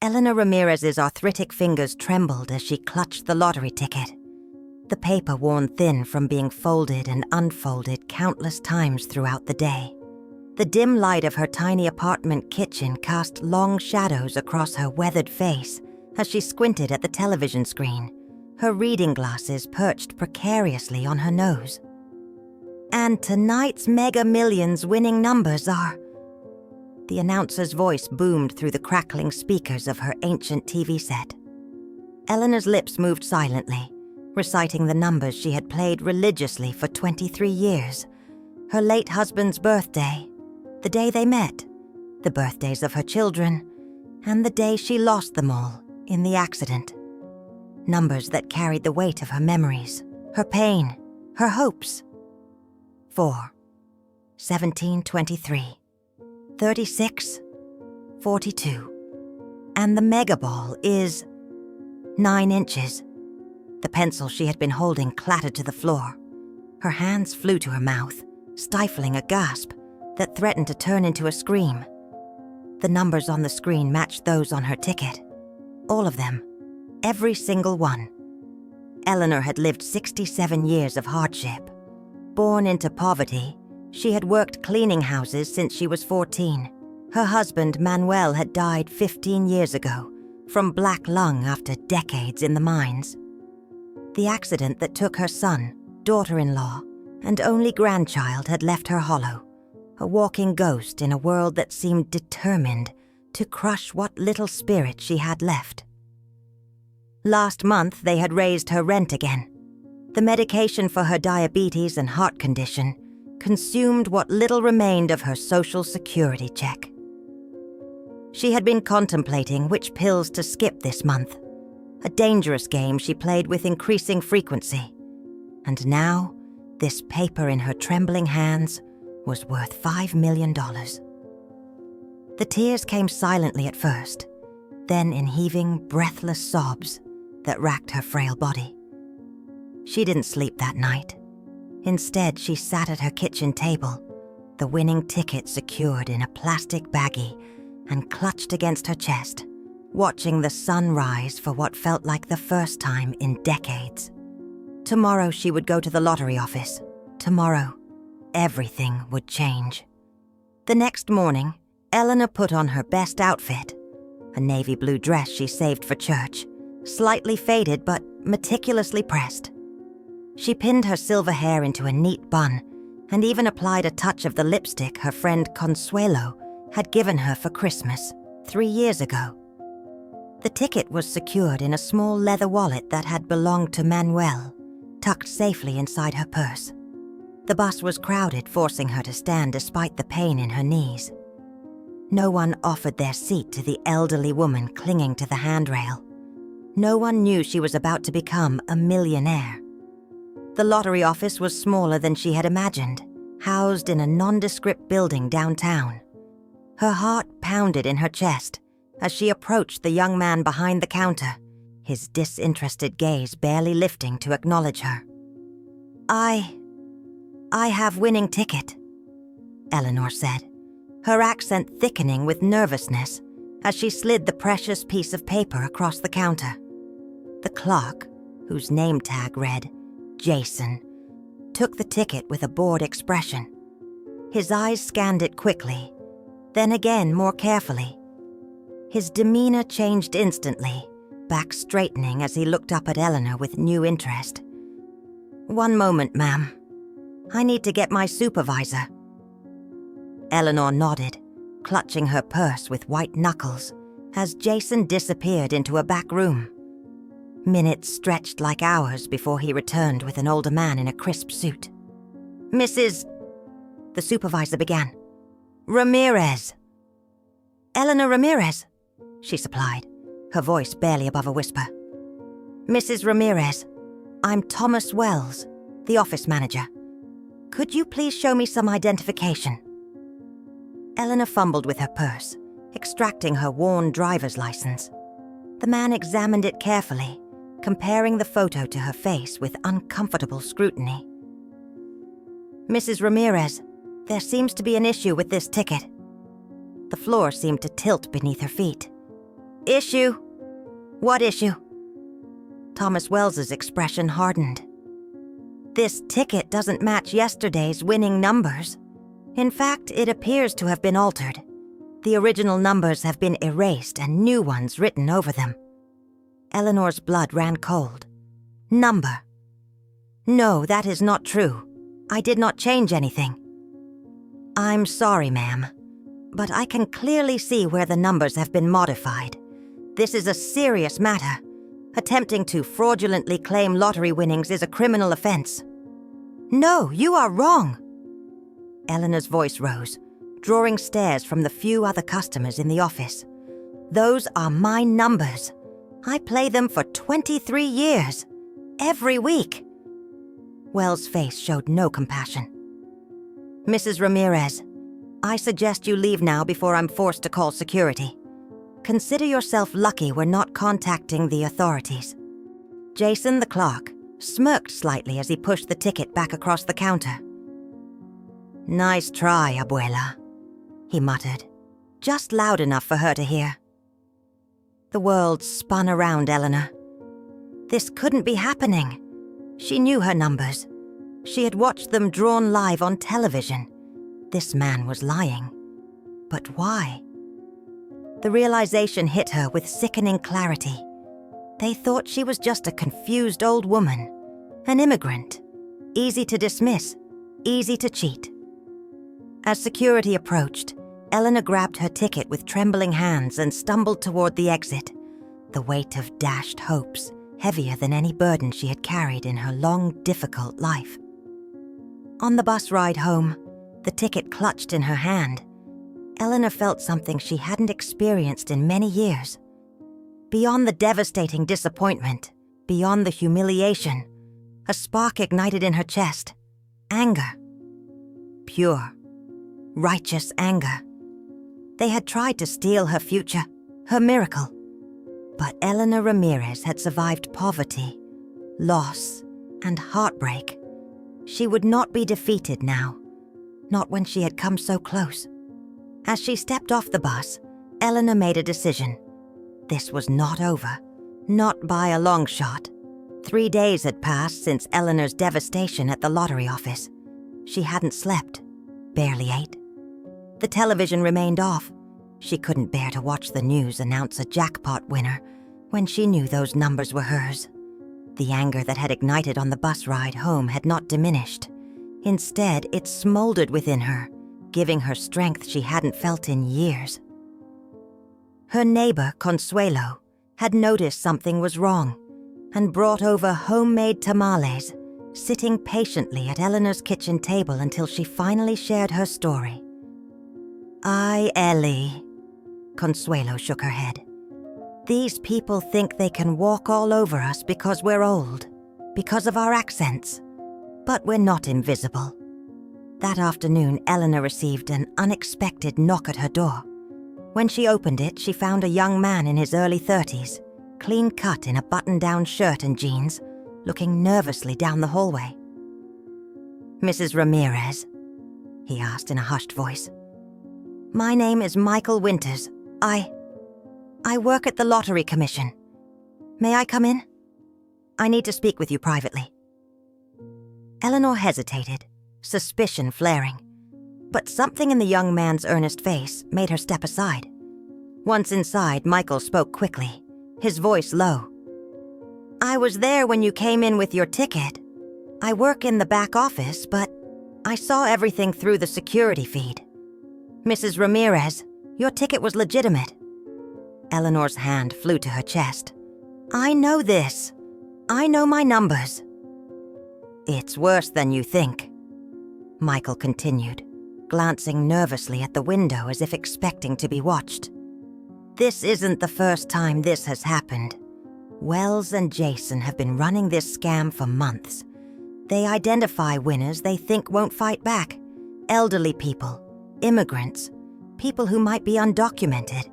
Eleanor Ramirez's arthritic fingers trembled as she clutched the lottery ticket, the paper worn thin from being folded and unfolded countless times throughout the day. The dim light of her tiny apartment kitchen cast long shadows across her weathered face as she squinted at the television screen, her reading glasses perched precariously on her nose. And tonight's Mega Millions winning numbers are... The announcer's voice boomed through the crackling speakers of her ancient TV set. Eleanor's lips moved silently, reciting the numbers she had played religiously for 23 years. Her late husband's birthday, the day they met, the birthdays of her children, and the day she lost them all in the accident. Numbers that carried the weight of her memories, her pain, her hopes. 4, 1723, 36, 42. And the mega ball is 9 inches. The pencil she had been holding clattered to the floor. Her hands flew to her mouth, stifling a gasp that threatened to turn into a scream. The numbers on the screen matched those on her ticket. All of them. Every single one. Eleanor had lived 67 years of hardship. Born into poverty, she had worked cleaning houses since she was 14. Her husband, Manuel, had died 15 years ago from black lung after decades in the mines. The accident that took her son, daughter-in-law, and only grandchild had left her hollow, a walking ghost in a world that seemed determined to crush what little spirit she had left. Last month, they had raised her rent again. The medication for her diabetes and heart condition consumed what little remained of her Social Security check. She had been contemplating which pills to skip this month, a dangerous game she played with increasing frequency. And now, this paper in her trembling hands was worth $5 million. The tears came silently at first, then in heaving, breathless sobs that racked her frail body. She didn't sleep that night. Instead, she sat at her kitchen table, the winning ticket secured in a plastic baggie and clutched against her chest, watching the sun rise for what felt like the first time in decades. Tomorrow she would go to the lottery office. Tomorrow, everything would change. The next morning, Eleanor put on her best outfit, a navy blue dress she saved for church, slightly faded but meticulously pressed. She pinned her silver hair into a neat bun and even applied a touch of the lipstick her friend Consuelo had given her for Christmas 3 years ago. The ticket was secured in a small leather wallet that had belonged to Manuel, tucked safely inside her purse. The bus was crowded, forcing her to stand despite the pain in her knees. No one offered their seat to the elderly woman clinging to the handrail. No one knew she was about to become a millionaire. The lottery office was smaller than she had imagined, housed in a nondescript building downtown. Her heart pounded in her chest as she approached the young man behind the counter, his disinterested gaze barely lifting to acknowledge her. I have winning ticket, Eleanor said, her accent thickening with nervousness as she slid the precious piece of paper across the counter. The clerk, whose name tag read Jason, took the ticket with a bored expression. His eyes scanned it quickly, then again more carefully. His demeanor changed instantly, back straightening as he looked up at Eleanor with new interest. "One moment, ma'am. I need to get my supervisor." Eleanor nodded, clutching her purse with white knuckles, as Jason disappeared into a back room. Minutes stretched like hours before he returned with an older man in a crisp suit. "Mrs. the supervisor began. "Ramirez." "Eleanor Ramirez," she supplied, her voice barely above a whisper. "Mrs. Ramirez, I'm Thomas Wells, the office manager. Could you please show me some identification?" Eleanor fumbled with her purse, extracting her worn driver's license. The man examined it carefully, comparing the photo to her face with uncomfortable scrutiny. "Mrs. Ramirez, there seems to be an issue with this ticket." The floor seemed to tilt beneath her feet. Issue? What issue? Thomas Wells's expression hardened. This ticket doesn't match yesterday's winning numbers. In fact, it appears to have been altered. The original numbers have been erased and new ones written over them. Eleanor's blood ran cold. Number. No, that is not true. I did not change anything. I'm sorry, ma'am, but I can clearly see where the numbers have been modified. This is a serious matter. Attempting to fraudulently claim lottery winnings is a criminal offense. No, you are wrong. Eleanor's voice rose, drawing stares from the few other customers in the office. Those are my numbers. I play them for 23 years. Every week. Wells' face showed no compassion. Mrs. Ramirez, I suggest you leave now before I'm forced to call security. Consider yourself lucky we're not contacting the authorities. Jason, the clerk, smirked slightly as he pushed the ticket back across the counter. Nice try, Abuela, he muttered, just loud enough for her to hear. The world spun around Eleanor. This couldn't be happening. She knew her numbers. She had watched them drawn live on television. This man was lying. But why? The realization hit her with sickening clarity. They thought she was just a confused old woman, an immigrant, easy to dismiss, easy to cheat. As security approached, Eleanor grabbed her ticket with trembling hands and stumbled toward the exit, the weight of dashed hopes heavier than any burden she had carried in her long, difficult life. On the bus ride home, the ticket clutched in her hand, Eleanor felt something she hadn't experienced in many years. Beyond the devastating disappointment, beyond the humiliation, a spark ignited in her chest. Anger. Pure, righteous anger. They had tried to steal her future, her miracle. But Eleanor Ramirez had survived poverty, loss, and heartbreak. She would not be defeated now, not when she had come so close. As she stepped off the bus, Eleanor made a decision. This was not over, not by a long shot. 3 days had passed since Eleanor's devastation at the lottery office. She hadn't slept, barely ate. The television remained off. She couldn't bear to watch the news announce a jackpot winner when she knew those numbers were hers. The anger that had ignited on the bus ride home had not diminished. Instead, it smoldered within her, giving her strength she hadn't felt in years. Her neighbor, Consuelo, had noticed something was wrong and brought over homemade tamales, sitting patiently at Eleanor's kitchen table until she finally shared her story. "Ay, Ellie," Consuelo shook her head. "These people think they can walk all over us because we're old, because of our accents. But we're not invisible." That afternoon, Eleanor received an unexpected knock at her door. When she opened it, she found a young man in his early 30s, clean-cut in a button-down shirt and jeans, looking nervously down the hallway. "Mrs. Ramirez?" he asked in a hushed voice. "My name is Michael Winters. I work at the Lottery Commission. May I come in? I need to speak with you privately." Eleanor hesitated, suspicion flaring, but something in the young man's earnest face made her step aside. Once inside, Michael spoke quickly, his voice low. "I was there when you came in with your ticket. I work in the back office, but I saw everything through the security feed. Mrs. Ramirez, your ticket was legitimate." Eleanor's hand flew to her chest. "I know this. I know my numbers." "It's worse than you think," Michael continued, glancing nervously at the window as if expecting to be watched. "This isn't the first time this has happened. Wells and Jason have been running this scam for months. They identify winners they think won't fight back. Elderly people, immigrants, people who might be undocumented.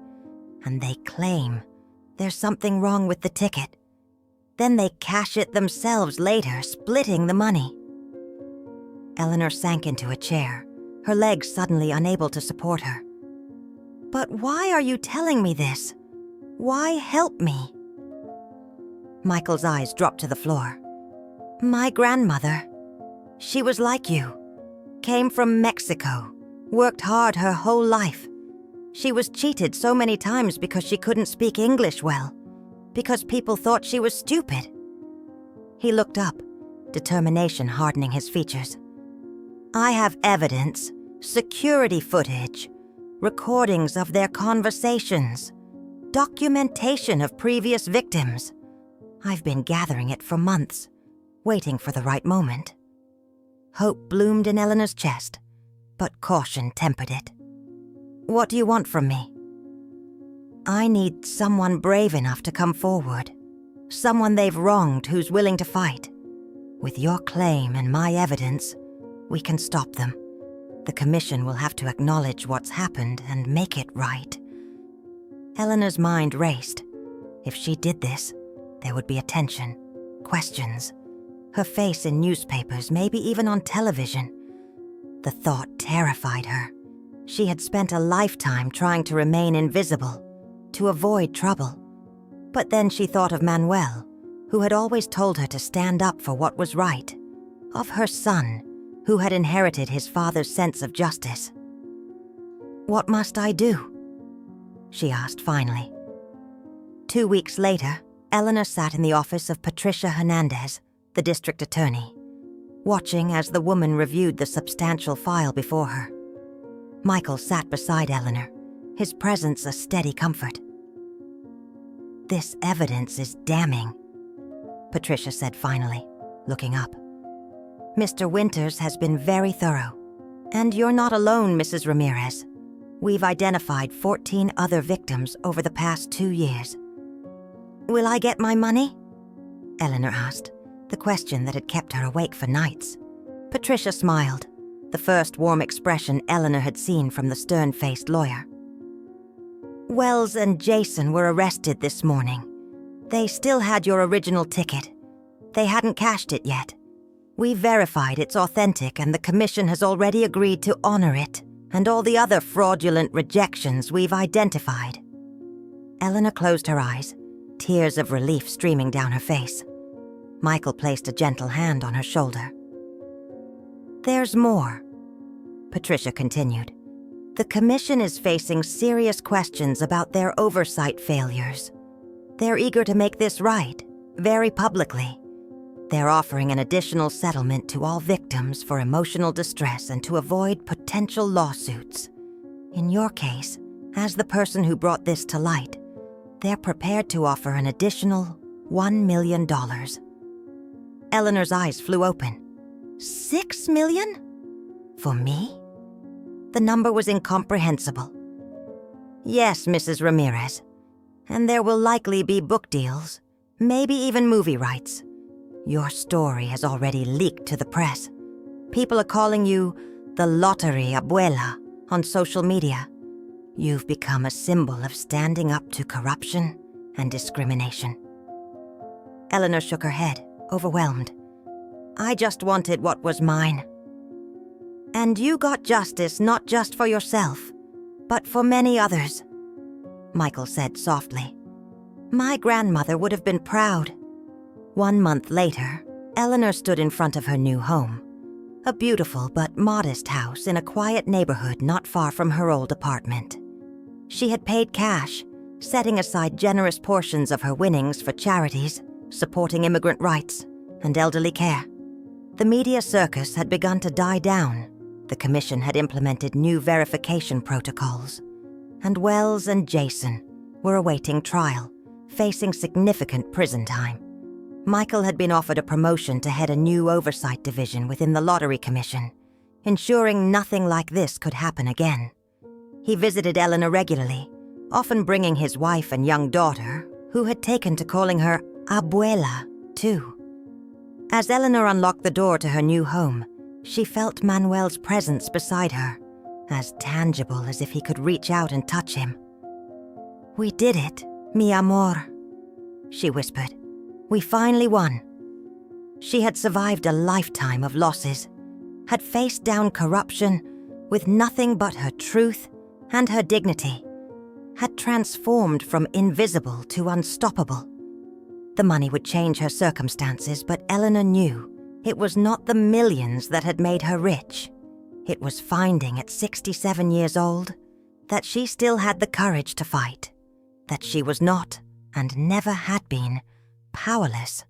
And they claim there's something wrong with the ticket. Then they cash it themselves later, splitting the money." Eleanor sank into a chair, her legs suddenly unable to support her. "But why are you telling me this? Why help me?" Michael's eyes dropped to the floor. "My grandmother. She was like you. Came from Mexico. Worked hard her whole life. She was cheated so many times because she couldn't speak English well. Because people thought she was stupid." He looked up, determination hardening his features. "I have evidence, security footage, recordings of their conversations, documentation of previous victims. I've been gathering it for months, waiting for the right moment." Hope bloomed in Eleanor's chest, but caution tempered it. "What do you want from me?" "I need someone brave enough to come forward. Someone they've wronged who's willing to fight. With your claim and my evidence, we can stop them. The commission will have to acknowledge what's happened and make it right." Eleanor's mind raced. If she did this, there would be attention, questions, her face in newspapers, maybe even on television. The thought terrified her. She had spent a lifetime trying to remain invisible, to avoid trouble. But then she thought of Manuel, who had always told her to stand up for what was right, of her son, who had inherited his father's sense of justice. "What must I do?" she asked finally. 2 weeks later, Eleanor sat in the office of Patricia Hernandez, the district attorney, watching as the woman reviewed the substantial file before her. Michael sat beside Eleanor, his presence a steady comfort. "This evidence is damning," Patricia said finally, looking up. "Mr. Winters has been very thorough. And you're not alone, Mrs. Ramirez. We've identified 14 other victims over the past 2 years." "Will I get my money?" Eleanor asked, the question that had kept her awake for nights. Patricia smiled, the first warm expression Eleanor had seen from the stern-faced lawyer. "Wells and Jason were arrested this morning. They still had your original ticket. They hadn't cashed it yet. We verified it's authentic and the commission has already agreed to honor it and all the other fraudulent rejections we've identified." Eleanor closed her eyes, tears of relief streaming down her face. Michael placed a gentle hand on her shoulder. "There's more," Patricia continued. "The commission is facing serious questions about their oversight failures. They're eager to make this right, very publicly. They're offering an additional settlement to all victims for emotional distress and to avoid potential lawsuits. In your case, as the person who brought this to light, they're prepared to offer an additional $1 million. Eleanor's eyes flew open. $6 million? For me? The number was incomprehensible. "Yes, Mrs. Ramirez. And there will likely be book deals, maybe even movie rights. Your story has already leaked to the press. People are calling you the Lottery Abuela on social media. You've become a symbol of standing up to corruption and discrimination." Eleanor shook her head, overwhelmed. "I just wanted what was mine." "And you got justice not just for yourself, but for many others," Michael said softly. "My grandmother would have been proud." 1 month later, Eleanor stood in front of her new home, a beautiful but modest house in a quiet neighborhood not far from her old apartment. She had paid cash, setting aside generous portions of her winnings for charities, supporting immigrant rights, and elderly care. The media circus had begun to die down. The commission had implemented new verification protocols, and Wells and Jason were awaiting trial, facing significant prison time. Michael had been offered a promotion to head a new oversight division within the Lottery Commission, ensuring nothing like this could happen again. He visited Eleanor regularly, often bringing his wife and young daughter, who had taken to calling her Abuela, too. As Eleanor unlocked the door to her new home, she felt Manuel's presence beside her, as tangible as if he could reach out and touch him. "We did it, mi amor," she whispered. "We finally won." She had survived a lifetime of losses, had faced down corruption with nothing but her truth and her dignity. had transformed from invisible to unstoppable. The money would change her circumstances, but Eleanor knew it was not the millions that had made her rich. It was finding at 67 years old that she still had the courage to fight, that she was not, and never had been, powerless.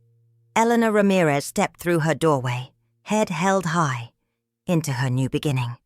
Eleanor Ramirez stepped through her doorway, head held high, into her new beginning.